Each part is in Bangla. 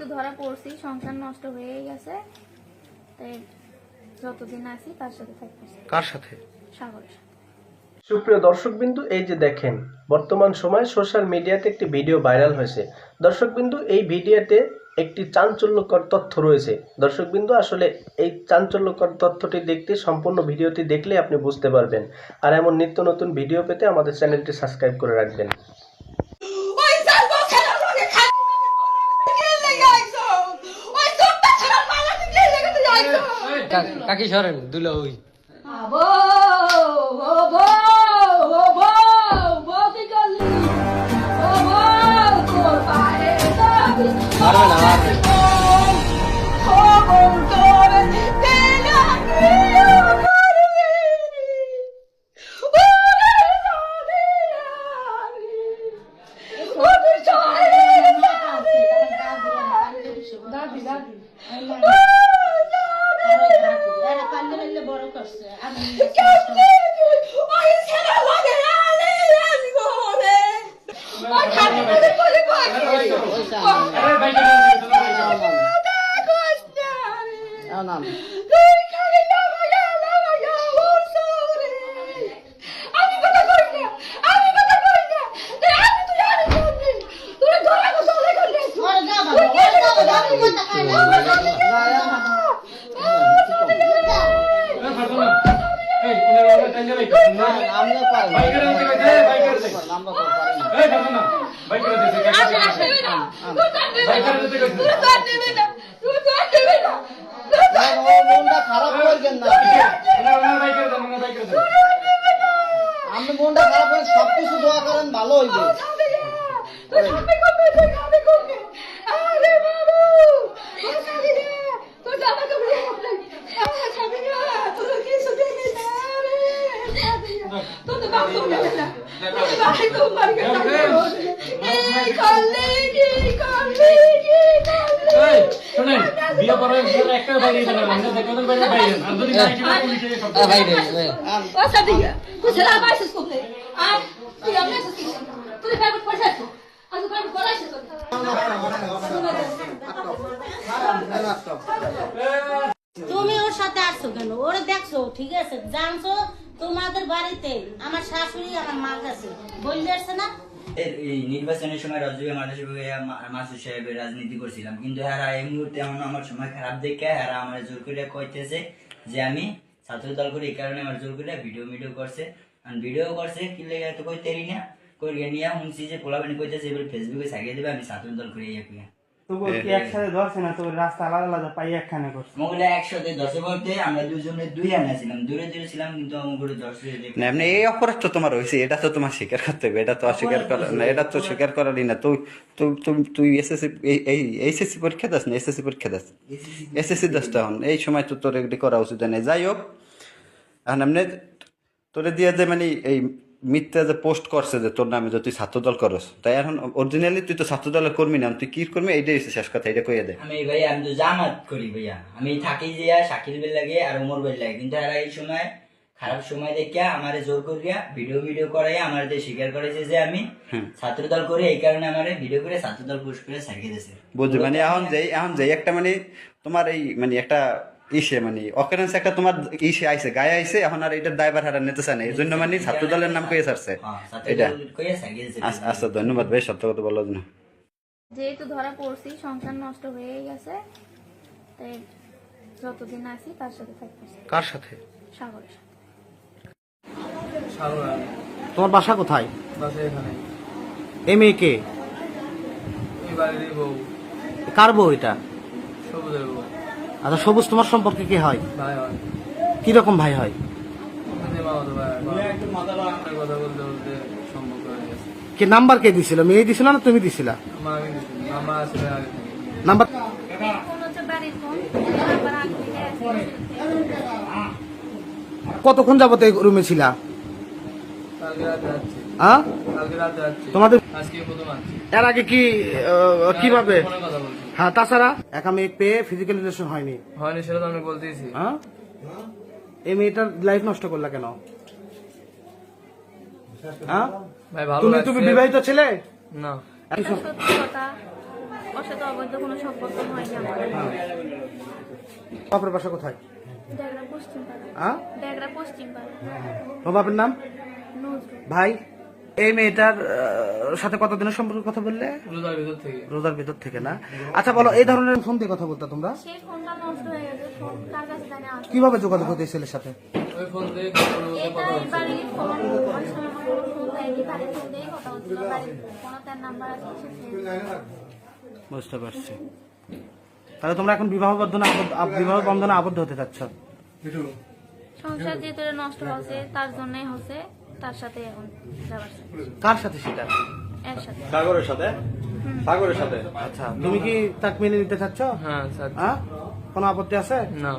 যেহেতু ধরা পড়ছি, সংসার নষ্ট হয়ে গেছে, তাই যতদিন আছি তার সাথে থাকতেছি। কার সাথে? সাগরের সাথে। সুপ্রিয় দর্শকবিন্দু, এই যে দেখেন বর্তমান সময়ে সোশ্যাল মিডিয়াতে একটি ভিডিও ভাইরাল হয়েছে। দর্শকবিন্দু, এই ভিডিওতে একটি চাঞ্চল্যকর তথ্য রয়েছে। দর্শকবিন্দু, আসলে এই চাঞ্চল্যকর তথ্যটি দেখতে সম্পূর্ণ ভিডিওটি দেখলে আপনি বুঝতে পারবেন। আর এমন নিত্য নতুন ভিডিও পেতে আমাদের চ্যানেলটি সাবস্ক্রাইব করে রাখবেন। কাকি সরেন দুলা ওই পারবে না আমি মনটা খারাপ করে সবকিছু দোয়া করেন ভালো হইবে। তুমি ওর সাথে আসছো কেন? ওরে দেখছো ঠিক আছে, জানছো তোমাদের বাড়িতে আমার শাশুড়ি আমার মা কাছে বললে আসছে না। এই নির্বাচনের সময় রাজনীতি মাসুদ সাহেবের রাজনীতি করছিলাম, কিন্তু এরা এই মুহূর্তে আমার সময় খারাপ দেখে এরা আমার জোর করে কইতেছে যে আমি ছাত্র দল করি। এই কারণে আমার জোর করে ভিডিও করছে, ভিডিও করছে কি লেগে তো কইতেরি না করিয়ে নিয়ে শুনছি যে পোলাপানি কইতেছে এবার ফেসবুকে ছাড়িয়ে দেবে আমি ছাত্র দল করি। তবু কি একসাথে ধরছে না? তোর রাস্তা আলাদা আলাদা পাই একখানে করছে। মোগলে একসাথে ধরছে বলতে আমরা দুজনে দুই আনা ছিলাম, দূরে ছিলাম, কিন্তু আমাকে ধরছে। না এমনি এই অপরাধ তো তোমার হয়েছে, এটা তো তোমার স্বীকার করতে হবে, এটা তো অস্বীকার করা না, এটা তো স্বীকার করারই না। তুই এসএসসি এইচএসসি পরীক্ষা দাস না? এসএসসি পরীক্ষা দাস, এসএসসি দাস তখন এই সময় তো তোর এগুলি করা উচিত নেই। যাই হোক, এখন এমনি তোরে দিয়ে যে মানে এই মিথ্যা যে পোস্ট করছে যে তোর নামে যে তুই ছাত্রদল করস, তাই এখন অরিজিনালি তুই তো ছাত্রদলের কর্মী না, তুই কি কর্মী এইটাই হচ্ছে শেষ কথা, এটা কইয়া দে। আমি ভাইয়া আমি তো জামাত করি ভাইয়া, আমি থাকি যে শাকিল বেল লাগে আর ওমর বেল লাগে, কিন্তু এরা এই সময় খারাপ সময় দেখিয়া আমারে জোর করিয়া ভিডিও করাইয়া আমার স্বীকার করেছে যে আমি ছাত্রদল করি। এই কারণে আমার ভিডিও করে ছাত্রদল পোস্ট করে ছাড়িয়ে দিয়েছে। বুঝলি মানে এখন যেই একটা মানে তোমার এই মানে একটা ইসে মানে অকারেন্স একটা তোমার ইসে আইছে গায়ে আইছে, এখন আর এটার দায়ভার হারা নিতে চায় না, এই জন্য মানে ছাত্র দলের নাম কইয়া ছাড়ছে এটা। আচ্ছা ধন্যবাদ ভাই, সত্য কথা বলার জন্য। যেহেতু ধরা পড়ছি, সংসার নষ্ট হয়ে গেছে, তাই যতদিন আছি তার সাথে থাকতেছি। কার সাথে? সাগরের সাথে। তোমার বাসা কোথায়? এখানে এই মেয়ে কে? কার বউ এটা? আচ্ছা, সবুজ তোমার সম্পর্কে কি হয়? কিরকম ভাই হয়? কে নাম্বার কে দিছিল? মেয়ে দিছিল না তুমি দিছিলা? নাম্বার কতক্ষণ যাবত এই রুমে ছিলা? তোমাদের এর আগে কি কিভাবে? হ্যাঁ, তাছাড়া একা মেয়ে পেয়ে ফিজিক্যাল রিলেশন হয়নি? সেটা তো আমি বলতেছি। হ্যাঁ, এই মেয়েটার লাইফ নষ্ট করলা কেন? হ্যাঁ, তুমি বিবাহিত ছেলে? না, সত্যি কথা ওর সাথে অবৈধ কোনো সম্পর্ক হয়নি আমার। বাপের বাসা কোথায়? ডেগরা পশ্চিম পাড়া। হ্যাঁ, ডেগরা পশ্চিম পাড়া। তোমার বাপের নাম? নজরুল। ভাই, এই মেয়েটার সাথে কতদিনের সম্পর্কে কথা বললে? রোজার ভিতর থেকে। রোজার ভিতর থেকে না? আচ্ছা বলো, এই ধরনের ফোন দিয়ে কথা বলতা তোমরা? সেই ফোনটা নষ্ট হয়ে গেছে, ফোন কার কাছে জানি আছে। কিভাবে যোগাযোগ হতো এই ছেলের সাথে? ওই ফোন দিয়ে এটা এই বাড়ির ফোন, ওই সময় আমার কোনো ফোন দেয়নি, বাড়ির ফোন দিয়েই কথা হচ্ছিল। বাড়ির কোনো তার নাম্বার আছে, সে ফোন। বুঝতে পারছি। তাহলে তোমরা এখন বিবাহ বন্ধনে আবদ্ধ হতে চাচ্ছ? সংসার যেহেতু এটা নষ্ট হচ্ছে, তার জন্যই হচ্ছে, তার সাথে এখন যাবার সাথে। কার সাথে সেটা? এর সাথে। সাগরের সাথে সাগরের সাথে আচ্ছা, তুমি কি তাকে মেনে নিতে চাচ্ছ? হ্যাঁ হ্যাঁ, কোনো আপত্তি আছে? না,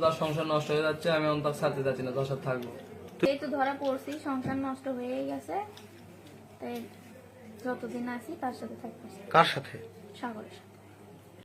তার সংসার নষ্ট হয়ে যাচ্ছে, আমি তার সাথে যাচ্ছি না, তার সাথে থাকবো। এই তো ধরা পড়ছি, সংসার নষ্ট হয়ে গেছে, তাই যতদিন আছি তার সাথে থাকতেছি। কার সাথে? সাগরের সাথে।